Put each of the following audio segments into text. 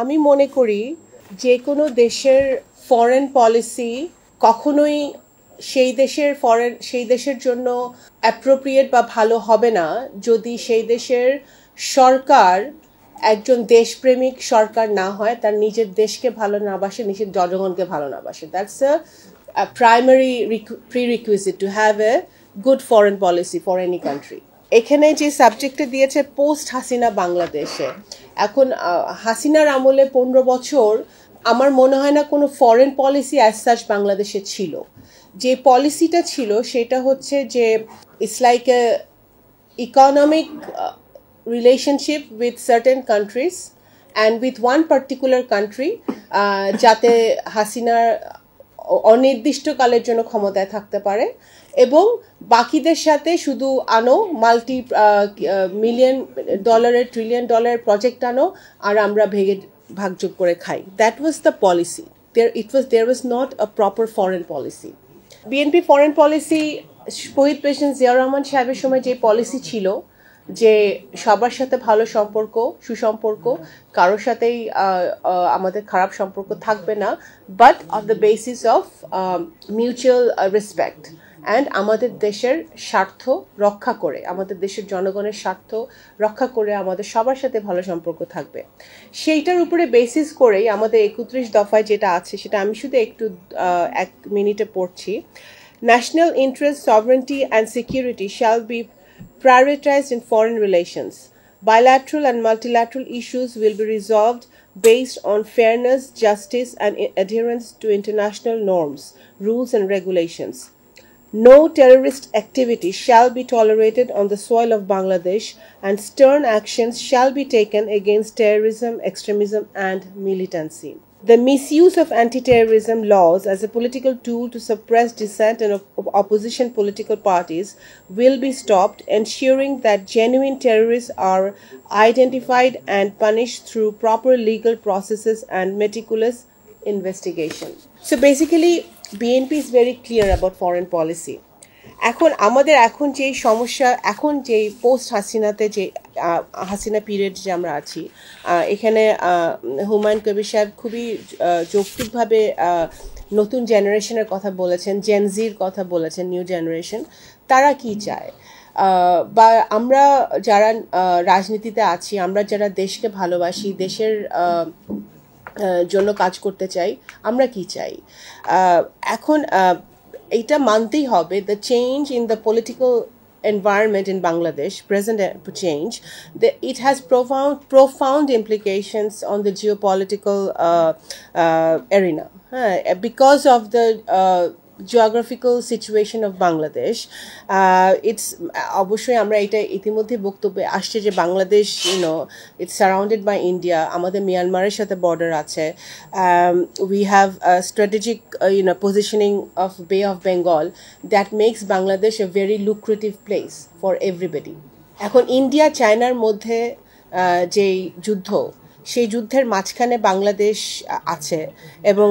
আমি মনে করি যে কোনো দেশের ফরেন পলিসি কখনোই সেই দেশের জন্য অ্যাপ্রোপ্রিয়েট বা ভালো হবে না যদি সেই দেশের সরকার একজন দেশপ্রেমিক সরকার না হয়, তার নিজের দেশকে ভালো না বাসে, নিজের জনগণকে ভালো না বাসে। That's a primary prerequisite to have a good foreign policy for any country. এখানে যে সাবজেক্টে দিয়েছে পোস্ট হাসিনা বাংলাদেশে, এখন হাসিনার আমলে 15 বছর আমার মনে হয় না কোনো ফরেন পলিসি অ্যাজ সাচ বাংলাদেশে ছিল। যে পলিসিটা ছিল সেটা হচ্ছে যে it's like a economic relationship with certain countries and with one particular country যাতে হাসিনার অনির্দিষ্টকালের জন্য ক্ষমতায় থাকতে পারে এবং বাকিদের সাথে শুধু আনো মাল্টি মিলিয়ন ডলারের ট্রিলিয়ন ডলারের প্রজেক্ট আনো আর আমরা ভাগযোগ করে খাই। That was the policy. there was not a proper foreign policy. BNP foreign policy শহীদ প্রেসিডেন্ট জিয়াউর রহমান সাহেবের সময় যে পলিসি ছিল যে সবার সাথে ভালো সম্পর্ক, সুসম্পর্ক, কারোর সাথেই আমাদের খারাপ সম্পর্ক থাকবে না, but on the basis of mutual respect and আমাদের দেশের স্বার্থ রক্ষা করে, আমাদের দেশের জনগণের স্বার্থ রক্ষা করে আমাদের সবার সাথে ভালো সম্পর্ক থাকবে। সেইটার উপরে বেসিস করেই আমাদের 31 দফায় যেটা আছে সেটা আমি শুধু একটু 1 মিনিটে পড়ছি। National interest, sovereignty and security shall be prioritized in foreign relations. Bilateral and multilateral issues will be resolved based on fairness, justice, and adherence to international norms, rules, and regulations. No terrorist activity shall be tolerated on the soil of Bangladesh, and stern actions shall be taken against terrorism, extremism, and militancy. The misuse of anti-terrorism laws as a political tool to suppress dissent and opposition political parties will be stopped, ensuring that genuine terrorists are identified and punished through proper legal processes and meticulous investigation. So basically, BNP is very clear about foreign policy. এখন যে সমস্যা, এখন যে post হাসিনাতে যে Hasina period যে আমরা আছি, এখানে হুমায়ুন কবির সাহেব খুবই যৌক্তিকভাবে নতুন জেনারেশনের কথা বলেছেন, জেনজির কথা বলেছেন, নিউ জেনারেশন। তারা কি চায় বা আমরা যারা রাজনীতিতে আছি, আমরা যারা দেশকে ভালোবাসি, দেশের জন্য কাজ করতে চাই, আমরা কি চাই? এখন এটা মানতেই হবে, the change in the political environment in Bangladesh, present change, it has profound implications on the geopolitical arena because of the geographical situation of Bangladesh. It's অবশ্যই আমরা এটা ইতিমধ্যে বক্তব্যে আসছে যে Bangladesh it's surrounded by India, আমাদের মিয়ানমারের সাথে বর্ডার আছে, we have a strategic positioning of Bay of Bengal that makes Bangladesh a very lucrative place for everybody. এখন ইন্ডিয়া চায়নার মধ্যে যে যুদ্ধ, সেই যুদ্ধের মাঝখানে বাংলাদেশ আছে এবং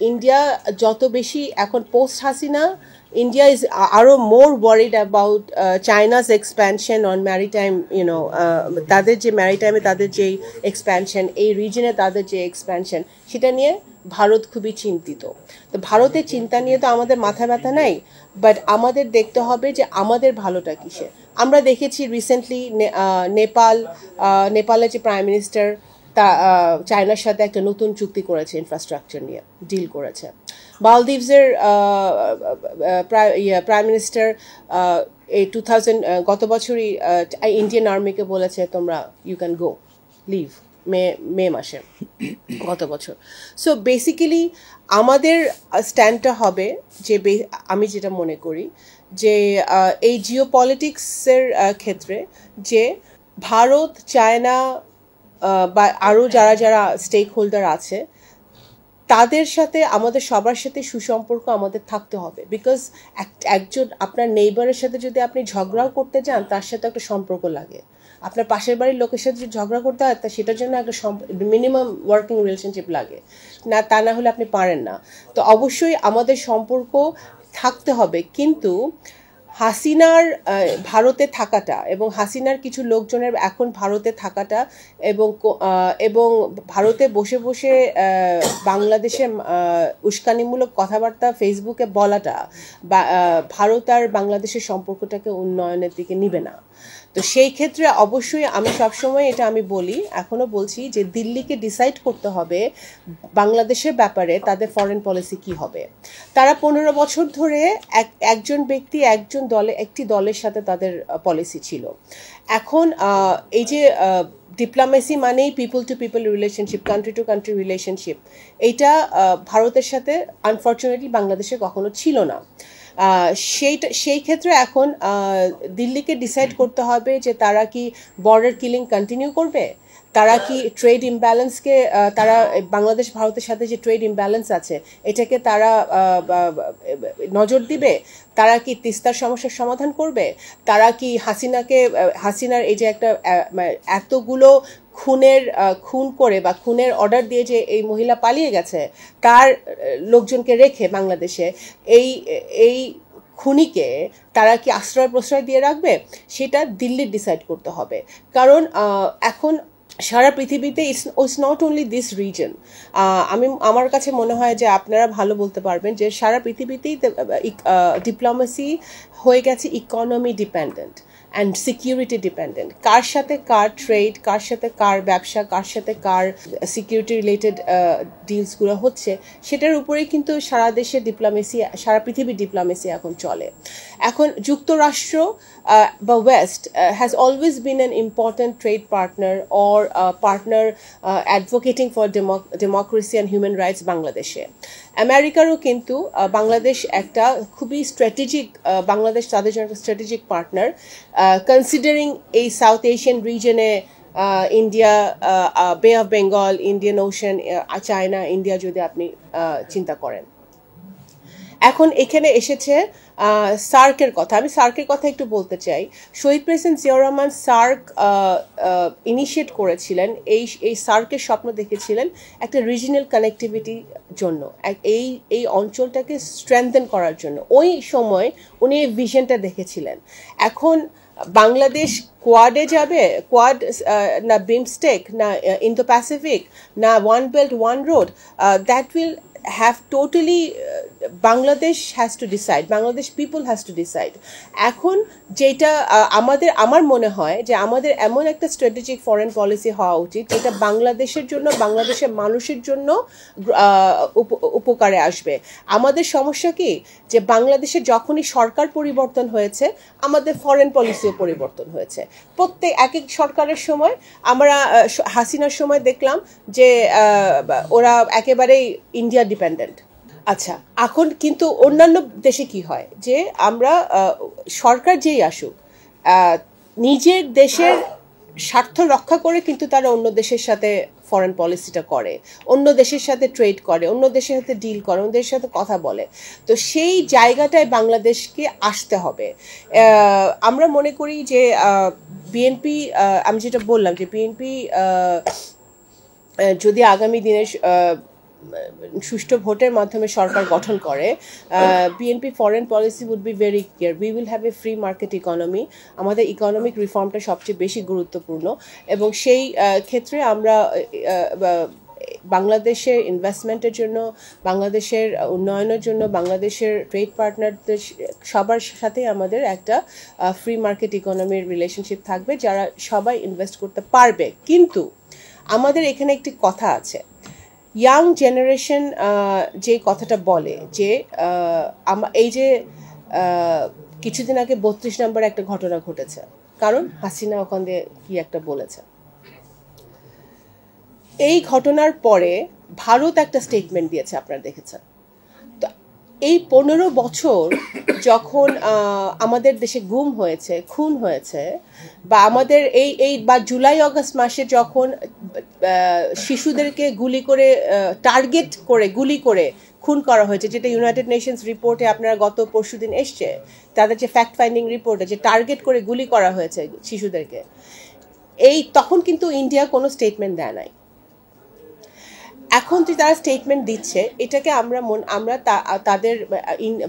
ইন্ডিয়া যত বেশি এখন post Hasina, India is more worried about China's expansion on maritime, তাদের যে ম্যারিটাইমে তাদের যে এক্সপ্যানশন, এই রিজনে তাদের যে এক্সপ্যানশন, সেটা নিয়ে ভারত খুবই চিন্তিত। তো ভারতের চিন্তা নিয়ে তো আমাদের মাথা ব্যথা নাই, বাট আমাদের দেখতে হবে যে আমাদের ভালোটা কিসে। আমরা দেখেছি রিসেন্টলি নেপালের যে প্রাইম মিনিস্টার তা চায়নার সাথে একটা নতুন চুক্তি করেছে, ইনফ্রাস্ট্রাকচার নিয়ে ডিল করেছে। মালদ্বীপসের প্রাইম মিনিস্টার এই গত বছরই ইন্ডিয়ান আর্মিকে বলেছে তোমরা ইউ ক্যান গো, লিভ, মে মাসে গত বছর। সো বেসিক্যালি আমাদের স্ট্যান্ডটা হবে যে আমি যেটা মনে করি যে এই জিওপলিটিক্সের ক্ষেত্রে যে ভারত, চায়না বা আরও যারা স্টেক হোল্ডার আছে তাদের সাথে আমাদের সবার সাথে সুসম্পর্ক আমাদের থাকতে হবে। বিকজ একজন আপনার নেইবারের সাথে যদি আপনি ঝগড়াও করতে যান, তার সাথে একটা সম্পর্ক লাগে। আপনার পাশের বাড়ির লোকের সাথে যদি ঝগড়া করতে হয়, তা সেটার জন্য একটা মিনিমাম ওয়ার্কিং রিলেশনশিপ লাগে না, তা না হলে আপনি পারেন না। তো অবশ্যই আমাদের সম্পর্ক থাকতে হবে, কিন্তু হাসিনার ভারতে থাকাটা এবং হাসিনার কিছু লোকজনের এখন ভারতে থাকাটা এবং এবং ভারতে বসে বসে বাংলাদেশে উস্কানিমূলক কথাবার্তা ফেসবুকে বলাটা ভারত আর বাংলাদেশের সম্পর্কটাকে উন্নয়নের দিকে নিবে না। তো সেই ক্ষেত্রে অবশ্যই আমি সবসময় এটা আমি বলি, এখনও বলছি যে দিল্লিকে ডিসাইড করতে হবে বাংলাদেশের ব্যাপারে তাদের ফরেন পলিসি কি হবে। তারা 15 বছর ধরে একজন ব্যক্তি একটি দলের সাথে তাদের পলিসি ছিল। এখন এই যে ডিপ্লোমেসি মানেই people to people relationship, country to country relationship, এইটা ভারতের সাথে আনফর্চুনেটলি বাংলাদেশে কখনো ছিল না। সেই ক্ষেত্রে এখন দিল্লিকে ডিসাইড করতে হবে যে তারা কি বর্ডার কিলিং কন্টিনিউ করবে, তারা কি ট্রেড ইমব্যালেন্সকে তারা বাংলাদেশ ভারতের সাথে যে ট্রেড ইমব্যালেন্স আছে এটাকে তারা নজর দিবে, তারা কি তিস্তার সমস্যার সমাধান করবে, তারা কি হাসিনার এই যে একটা এতগুলো খুন করে বা খুনের অর্ডার দিয়ে যে এই মহিলা পালিয়ে গেছে তার লোকজনকে রেখে বাংলাদেশে এই খুনিকে তারা কি আশ্রয় প্রশ্রয় দিয়ে রাখবে, সেটা দিল্লির ডিসাইড করতে হবে। কারণ এখন সারা পৃথিবীতে it's not only this reason. আমার কাছে মনে হয় যে আপনারা ভালো বলতে পারবেন যে সারা পৃথিবীতেই ডিপ্লোমেসি হয়ে গেছে economy dependent and security dependent. কার সাথে কার ট্রেড, কার সাথে কার ব্যবসা, কার সাথে কার সিকিউরিটি রিলেটেড ডিলসগুলো হচ্ছে, সেটার উপরেই কিন্তু সারা পৃথিবীর ডিপ্লোমেসি এখন চলে। এখন যুক্তরাষ্ট্র বা West has always been an important trade partner or partner advocating for democracy and human rights বাংলাদেশে। আমেরিকারও কিন্তু বাংলাদেশ একটা খুবই স্ট্র্যাটেজিক, বাংলাদেশ তাদের জন্য একটা স্ট্র্যাটেজিক পার্টনার, কনসিডারিং এই সাউথ এশিয়ান রিজনে ইন্ডিয়া, বে of Bengal, Indian ocean, China, India যদি আপনি চিন্তা করেন। এখন এখানে এসেছে সার্কের কথা। আমি সার্কের কথা একটু বলতে চাই। শহীদ president Ziaur Rahman SAARC initiate করেছিলেন, এই সার্কের স্বপ্ন দেখেছিলেন একটা রিজিনাল কানেক্টিভিটির জন্য, এই অঞ্চলটাকে স্ট্রেংথেন করার জন্য। ওই সময় উনি এই ভিশনটা দেখেছিলেন। এখন বাংলাদেশ কোয়াডে যাবে, কোয়াড না বিমস্টেক না ইন্দো প্যাসিফিক না one belt one road, that will have totally Bangladesh has to decide, Bangladesh people has to decide. এখন যেটা আমার মনে হয় যে আমাদের এমন একটা স্ট্র্যাটেজিক ফরেন পলিসি হওয়া উচিত যেটা বাংলাদেশের জন্য, বাংলাদেশের মানুষের জন্য উপকারে আসবে। আমাদের সমস্যা কি যে বাংলাদেশে যখনই সরকার পরিবর্তন হয়েছে আমাদের ফরেন পলিসিও পরিবর্তন হয়েছে। এক এক সরকারের সময় আমরা হাসিনার সময় দেখলাম যে ওরা একেবারেই ইন্ডিয়া ডিপেন্ডেন্ট। আচ্ছা, এখন কিন্তু অন্যান্য দেশে কি হয় যে আমরা সরকার যেই আসুক নিজের দেশের স্বার্থ রক্ষা করে কিন্তু তারা অন্য দেশের সাথে ফরেন পলিসিটা করে, অন্য দেশের সাথে ট্রেড করে, অন্য দেশের সাথে ডিল করে, অন্য দেশের সাথে কথা বলে। তো সেই জায়গাটায় বাংলাদেশকে আসতে হবে। আমরা মনে করি যে বিএনপি, আমি যেটা বললাম যে বিএনপি যদি আগামী দিনে সুষ্ঠু ভোটের মাধ্যমে সরকার গঠন করে, BNP foreign policy would be very clear, we will have a free market economy. আমাদের ইকোনমিক রিফর্মটা সবচেয়ে বেশি গুরুত্বপূর্ণ এবং সেই ক্ষেত্রে আমরা বাংলাদেশের ইনভেস্টমেন্টের জন্য, বাংলাদেশের উন্নয়নের জন্য, বাংলাদেশের ট্রেড পার্টনারদের সবার সাথে আমাদের একটা ফ্রি মার্কেট ইকোনমির রিলেশনশিপ থাকবে, যারা সবাই ইনভেস্ট করতে পারবে। কিন্তু আমাদের এখানে একটি কথা আছে, ইয়াং জেনারেশন যে কথাটা বলে যে এই যে কিছুদিন আগে 32 নম্বর একটা ঘটনা ঘটেছে, কারণ হাসিনা ওখান দিয়ে কি একটা বলেছে। এই ঘটনার পরে ভারত একটা স্টেটমেন্ট দিয়েছে, আপনারা দেখেছেন। তো এই 15 বছর যখন আমাদের দেশে গুম হয়েছে, খুন হয়েছে, বা আমাদের এই বা জুলাই আগস্ট মাসে যখন শিশুদেরকে টার্গেট করে গুলি করে খুন করা হয়েছে, যেটা ইউনাইটেড নেশনস রিপোর্টে আপনারা গত পরশুদিন এসছে, তাদের যে ফ্যাক্ট ফাইন্ডিং রিপোর্টে যে টার্গেট করে গুলি করা হয়েছে শিশুদেরকে, তখন কিন্তু ইন্ডিয়া কোনো স্টেটমেন্ট দেয় নাই। এখন যে তারা স্টেটমেন্ট দিচ্ছে এটাকে আমরা তাদের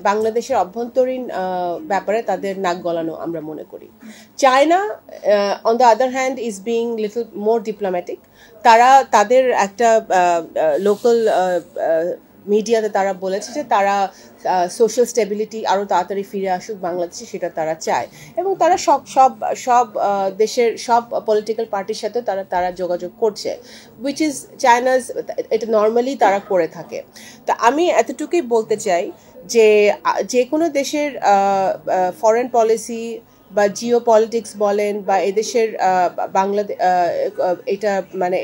বাংলাদেশের অভ্যন্তরীণ ব্যাপারে তাদের নাক গলানো আমরা মনে করি। China on the other hand is being little more diplomatic. তারা তাদের একটা লোকাল মিডিয়াতে তারা বলেছে যে তারা সোশ্যাল স্টেবিলিটি আরও তাড়াতাড়ি ফিরে আসুক বাংলাদেশে, সেটা তারা চায় এবং তারা সব দেশের সব পলিটিক্যাল পার্টির সাথে তারা যোগাযোগ করছে, উইচ ইজ চায়নাজ, এটা নর্মালি তারা করে থাকে। তা আমি এতটুকুই বলতে চাই যে কোনো দেশের ফরেন পলিসি বা জিও পলিটিক্স বলেন বা এদেশের বাংলাদেশ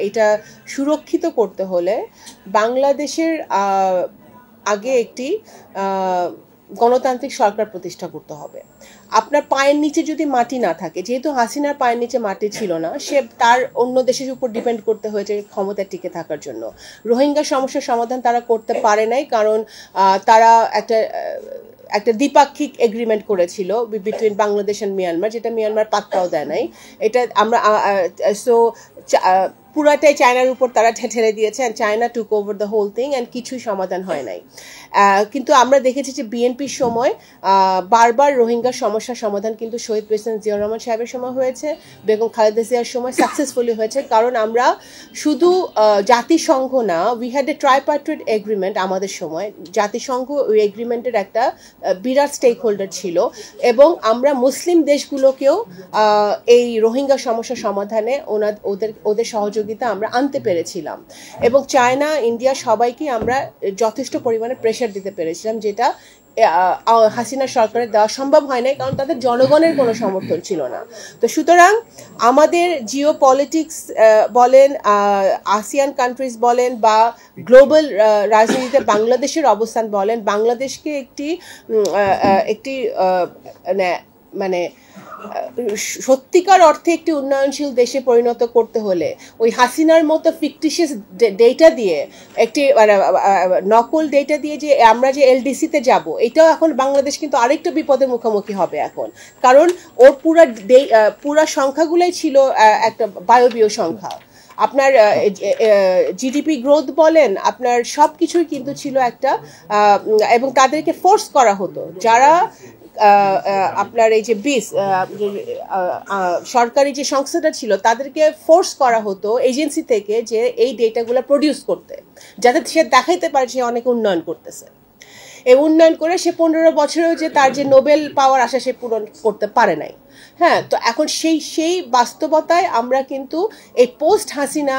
এটা সুরক্ষিত করতে হলে বাংলাদেশের আগে একটি গণতান্ত্রিক সরকার প্রতিষ্ঠা করতে হবে। আপনার পায়ের নিচে যদি মাটি না থাকে, যেহেতু হাসিনার পায়ের নিচে মাটি ছিল না, সে তার অন্য দেশের উপর ডিপেন্ড করতে হয়েছে ক্ষমতায় টিকে থাকার জন্য। রোহিঙ্গা সমস্যার সমাধান তারা করতে পারে নাই, কারণ তারা একটা দ্বিপাক্ষিক এগ্রিমেন্ট করেছিল বিটুইন বাংলাদেশ অ্যান্ড মিয়ানমার, যেটা মিয়ানমার পাত্তাও দেয় নাই। এটা আমরা পুরাটাই চায়নার উপর তারা ঠেলে দিয়েছে, and China took over the whole thing, and কিছুই সমাধান হয় নাই। কিন্তু আমরা দেখেছি যে বিএনপির সময় বারবার রোহিঙ্গার সমস্যার সমাধান কিন্তু শহীদ প্রেসিডেন্ট জিয়াউর রহমান সাহেবের সময় হয়েছে, বেগম খালেদা জিয়ার সময় সাকসেসফুলি হয়েছে, কারণ আমরা শুধু জাতিসংঘ না, উই হ্যাড এ ট্রাইপার্টাইট এগ্রিমেন্ট আমাদের সময়। জাতিসংঘ ওই এগ্রিমেন্টের একটা বিরাট স্টেক হোল্ডার ছিল এবং আমরা মুসলিম দেশগুলোকেও এই রোহিঙ্গা সমস্যা সমাধানে ওদের সহযোগিতা আমরা আনতে পেরেছিলাম এবং চায়না, ইন্ডিয়া সবাইকে আমরা যথেষ্ট পরিমাণে প্রেশার দিতে পেরেছিলাম, যেটা হাসিনা সরকারের দেওয়া সম্ভব হয় নাই, কারণ তাদের জনগণের কোনো সমর্থন ছিল না। তো সুতরাং আমাদের জিও পলিটিক্স বলেন, আসিয়ান কান্ট্রিজ বলেন বা গ্লোবাল রাজনীতিতে বাংলাদেশের অবস্থান বলেন, বাংলাদেশকে একটি মানে সত্যিকার অর্থে একটি উন্নয়নশীল দেশে পরিণত করতে হলে ওই হাসিনার মতো ফিকটিশিয়াস ডেটা দিয়ে, একটি নকল ডেটা দিয়ে যে আমরা যে এলডিসিতে যাব, এটাও এখন বাংলাদেশ কিন্তু আরেকটা বিপদের মুখোমুখি হবে এখন, কারণ ওর পুরা সংখ্যাগুলোই ছিল একটা বায়বীয় সংখ্যা। আপনার জিডিপি গ্রোথ বলেন, আপনার সব কিছুই কিন্তু ছিল একটা, এবং তাদেরকে ফোর্স করা হতো, যারা আপনার এই যে সরকারি যে সংস্থাটা ছিল তাদেরকে ফোর্স করা হতো এজেন্সি থেকে যে এই ডেটাগুলো প্রডিউস করতে, যাতে সে দেখাইতে পারে সে অনেক উন্নয়ন করতেছে। এই উন্নয়ন করে সে 15 বছরেও যে তার যে নোবেল পাওয়ার আশা সে পূরণ করতে পারে নাই। হ্যাঁ, তো এখন সেই বাস্তবতায় আমরা কিন্তু এই পোস্ট হাসিনা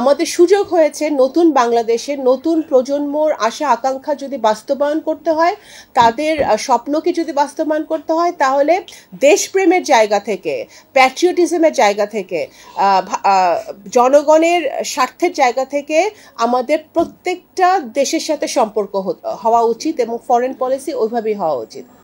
আমাদের সুযোগ হয়েছে নতুন বাংলাদেশের নতুন প্রজন্মর আশা আকাঙ্ক্ষা যদি বাস্তবায়ন করতে হয়, তাদের স্বপ্নকে যদি বাস্তবায়ন করতে হয়, তাহলে দেশপ্রেমের জায়গা থেকে, প্যাট্রিয়টিজমের জায়গা থেকে, জনগণের স্বার্থের জায়গা থেকে আমাদের প্রত্যেকটা দেশের সাথে সম্পর্ক হওয়া উচিত এবং ফরেন পলিসি ওইভাবেই হওয়া উচিত।